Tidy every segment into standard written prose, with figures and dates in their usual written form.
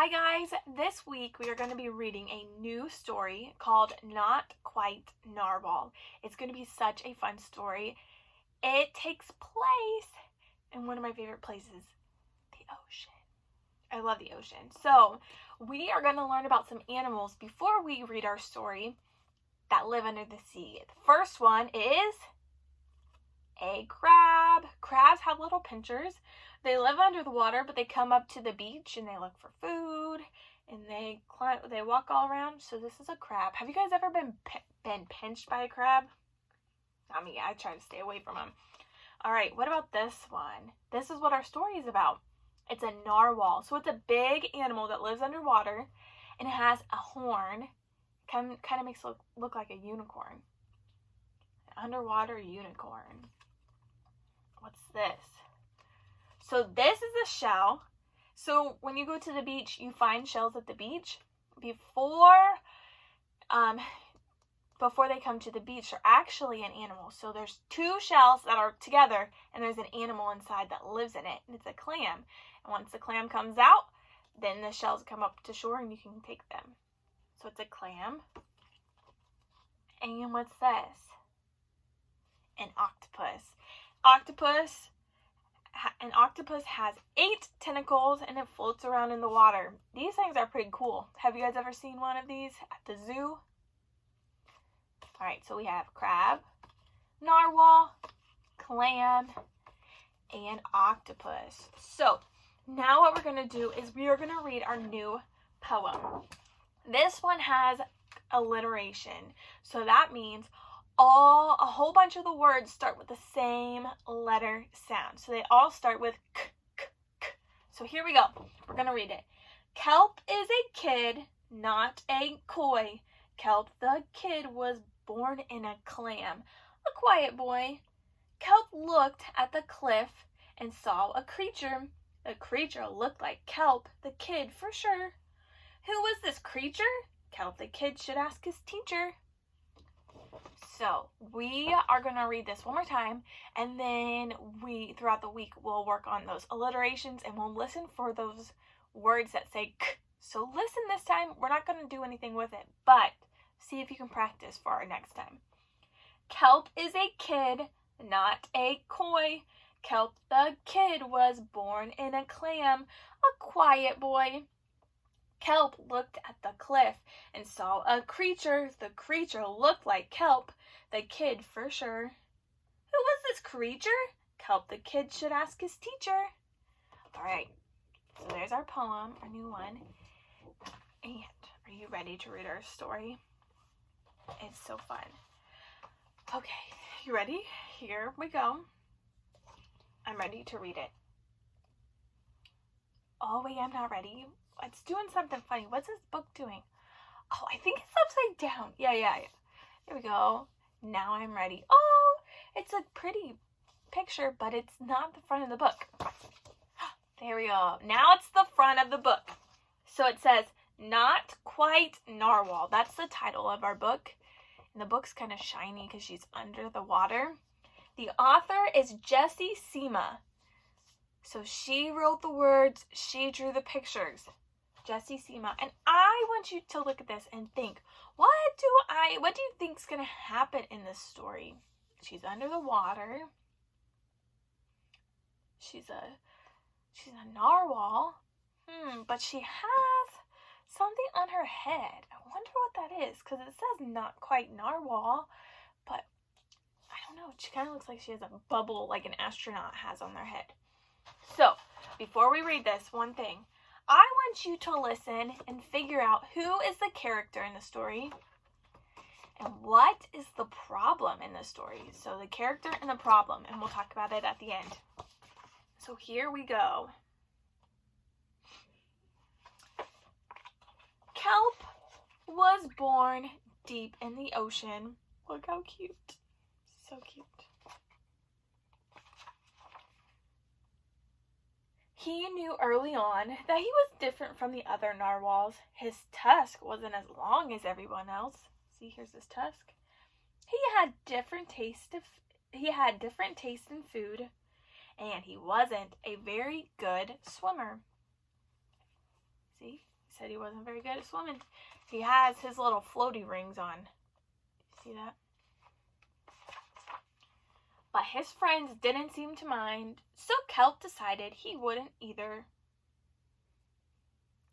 Hi guys, this week we are going to be reading a new story called Not Quite Narwhal. It's going to be such a fun story. It takes place in one of my favorite places, the ocean. I love the ocean. So we are going to learn about some animals before we read our story that live under the sea. The first one is a crab. Crabs have little pinchers. They live under the water, but they come up to the beach and they look for food and they walk all around. So this is a crab. Have you guys ever been pinched by a crab? Not me. I try to stay away from them. All right, what about this one? This is what our story is about. It's a narwhal. So it's a big animal that lives underwater and it has a horn. Kind of makes it look like a unicorn. An underwater unicorn. What's this? So this is a shell. So when you go to the beach, you find shells at the beach. Before they come to the beach, they're actually an animal. So there's two shells that are together, and there's an animal inside that lives in it, and it's a clam. And once the clam comes out, then the shells come up to shore, and you can take them. So it's a clam. And what's this? An octopus. An octopus has 8 tentacles and it floats around in the water. These things are pretty cool. Have you guys ever seen one of these at the zoo? Alright, so we have crab, narwhal, clam, and octopus. So now what we're going to do is we are going to read our new poem. This one has alliteration. So that means a whole bunch of the words start with the same letter sound. So they all start with k, k, k. So here we go. We're going to read it. Kelp is a kid, not a koi. Kelp the kid was born in a clam, a quiet boy. Kelp looked at the cliff and saw a creature. The creature looked like Kelp the kid for sure. Who was this creature? Kelp the kid should ask his teacher. So we are going to read this one more time, and then throughout the week, we'll work on those alliterations, and we'll listen for those words that say k. So listen this time. We're not going to do anything with it, but see if you can practice for our next time. Kelp is a kid, not a koi. Kelp the kid was born in a clam, a quiet boy. Kelp looked at the cliff and saw a creature. The creature looked like Kelp, the kid for sure. Who was this creature? Kelp the kid should ask his teacher. All right, so there's our poem, our new one. And are you ready to read our story? It's so fun. Okay, you ready? Here we go. I'm ready to read it. Oh, wait, I'm not ready. It's doing something funny. What's this book doing? Oh, I think it's upside down. Yeah. There we go. Now I'm ready. Oh, it's a pretty picture, but it's not the front of the book. There we go. Now it's the front of the book. So it says, Not Quite Narwhal. That's the title of our book. And the book's kind of shiny because she's under the water. The author is Jessie Sima. So she wrote the words, she drew the pictures. Jessie Sima. And I want you to look at this and think, what do you think is going to happen in this story? She's under the water. She's a narwhal. But she has something on her head. I wonder what that is, because it says Not Quite Narwhal, but I don't know. She kind of looks like she has a bubble like an astronaut has on their head. So, before we read this, one thing. I want you to listen and figure out who is the character in the story and what is the problem in the story. So the character and the problem, and we'll talk about it at the end. So here we go. Kelp was born deep in the ocean. Look how cute. So cute. He knew early on that he was different from the other narwhals. His tusk wasn't as long as everyone else. See, here's his tusk. He had different taste in food, and he wasn't a very good swimmer. See? said he wasn't very good at swimming. He has his little floaty rings on. See that? But his friends didn't seem to mind, so Kelp decided he wouldn't either.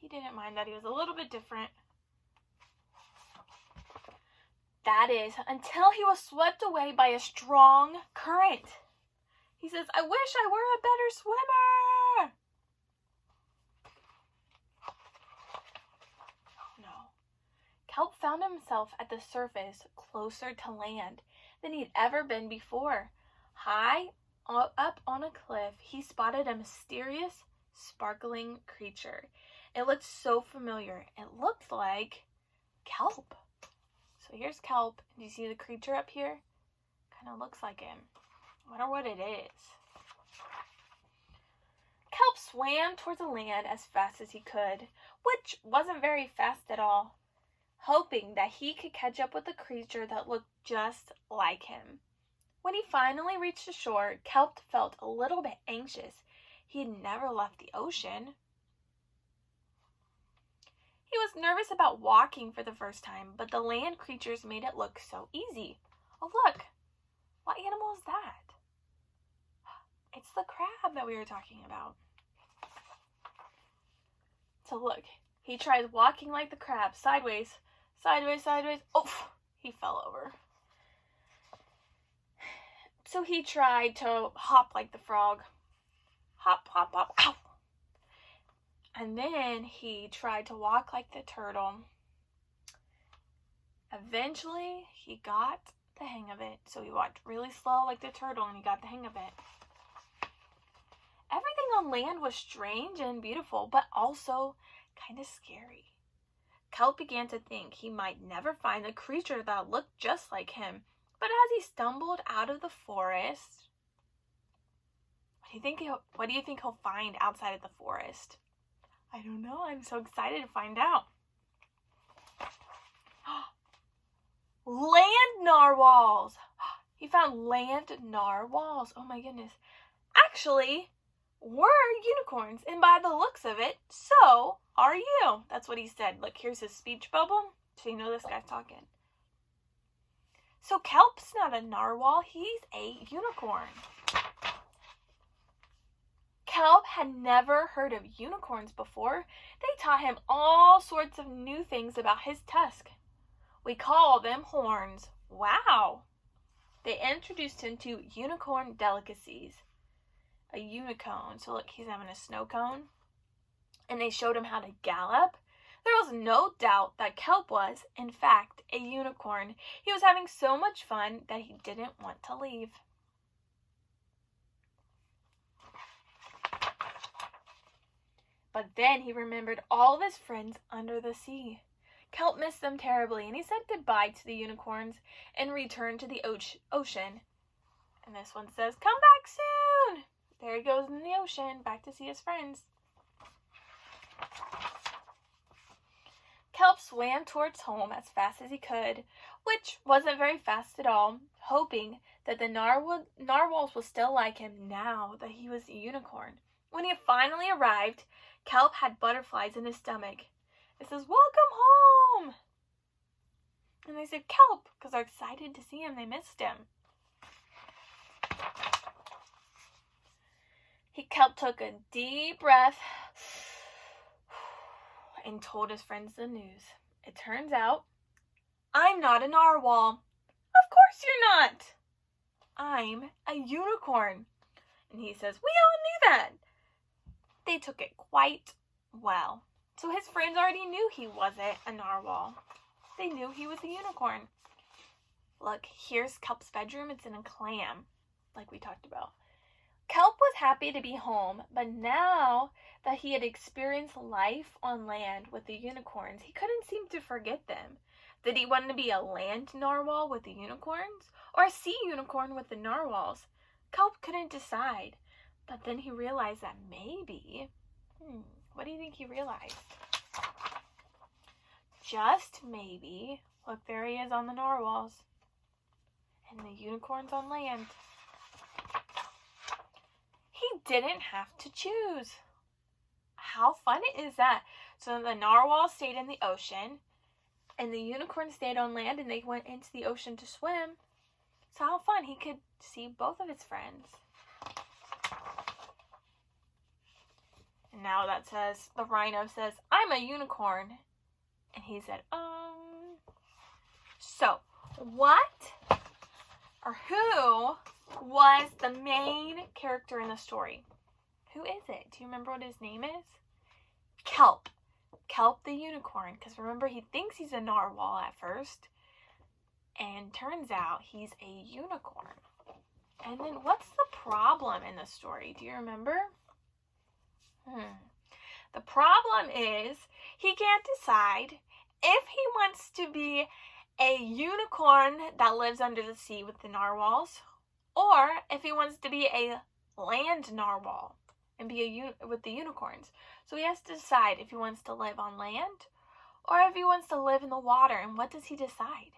He didn't mind that he was a little bit different. That is, until he was swept away by a strong current. He says, I wish I were a better swimmer. Oh no. Kelp found himself at the surface closer to land than he'd ever been before. High up on a cliff, he spotted a mysterious, sparkling creature. It looked so familiar. It looked like Kelp. So here's Kelp. Do you see the creature up here? Kind of looks like him. I wonder what it is. Kelp swam towards the land as fast as he could, which wasn't very fast at all, hoping that he could catch up with the creature that looked just like him. When he finally reached the shore, Kelp felt a little bit anxious. He had never left the ocean. He was nervous about walking for the first time, but the land creatures made it look so easy. Oh, look! What animal is that? It's the crab that we were talking about. So look, he tries walking like the crab, sideways, sideways, sideways. Oh, he fell over. So he tried to hop like the frog. Hop, hop, hop, ow! And then he tried to walk like the turtle. Eventually, he got the hang of it. So he walked really slow like the turtle and he got the hang of it. Everything on land was strange and beautiful, but also kind of scary. Kelp began to think he might never find a creature that looked just like him. But as he stumbled out of the forest, what do you think he'll find outside of the forest? I don't know. I'm so excited to find out. Land narwhals. He found land narwhals. Oh my goodness. Actually, we're unicorns, and by the looks of it, so are you. That's what he said. Look, here's his speech bubble, so you know this guy's talking. So Kelp's not a narwhal, he's a unicorn. Kelp had never heard of unicorns before. They taught him all sorts of new things about his tusk. We call them horns. Wow! They introduced him to unicorn delicacies. A unicone. So look, he's having a snow cone. And they showed him how to gallop. There was no doubt that Kelp was, in fact, a unicorn. He was having so much fun that he didn't want to leave. But then he remembered all of his friends under the sea. Kelp missed them terribly, and he said goodbye to the unicorns and returned to the ocean. And this one says, "Come back soon!" There he goes in the ocean, back to see his friends. Kelp swam towards home as fast as he could, which wasn't very fast at all, hoping that the narwhals would still like him now that he was a unicorn. When he finally arrived, Kelp had butterflies in his stomach. It says, "Welcome home!" And they said, "Kelp," because they're excited to see him. They missed him. Kelp took a deep breath and told his friends the news. It turns out, I'm not a narwhal. Of course you're not. I'm a unicorn. And he says, we all knew that. They took it quite well. So his friends already knew he wasn't a narwhal. They knew he was a unicorn. Look, here's Kelp's bedroom. It's in a clam, like we talked about. Kelp was happy to be home, but now that he had experienced life on land with the unicorns, he couldn't seem to forget them. Did he want to be a land narwhal with the unicorns, or a sea unicorn with the narwhals? Kelp couldn't decide, but then he realized that maybe... what do you think he realized? Just maybe, look, there he is on the narwhals, and the unicorns on land. He didn't have to choose. how fun is that? So the narwhal stayed in the ocean, and the unicorn stayed on land, and they went into the ocean to swim. So how fun. He could see both of his friends. And now that says, the rhino says, I'm a unicorn. And he said, So, what or who was the main character in the story? Who is it? Do you remember what his name is? Kelp. Kelp the unicorn. Because remember, he thinks he's a narwhal at first. And turns out he's a unicorn. And then what's the problem in the story? Do you remember? The problem is he can't decide if he wants to be a unicorn that lives under the sea with the narwhals, or if he wants to be a land narwhal and be with the unicorns. So he has to decide if he wants to live on land or if he wants to live in the water. And what does he decide?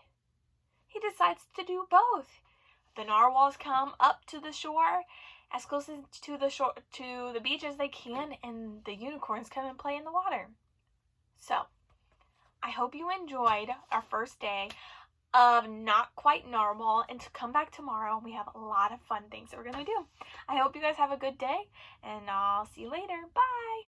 He decides to do both. The narwhals come up to the shore, as close to the beach as they can, and the unicorns come and play in the water. So, I hope you enjoyed our first day of Not Quite Narwhal, and to come back tomorrow, we have a lot of fun things that we're going to do. I hope you guys have a good day, and I'll see you later. Bye!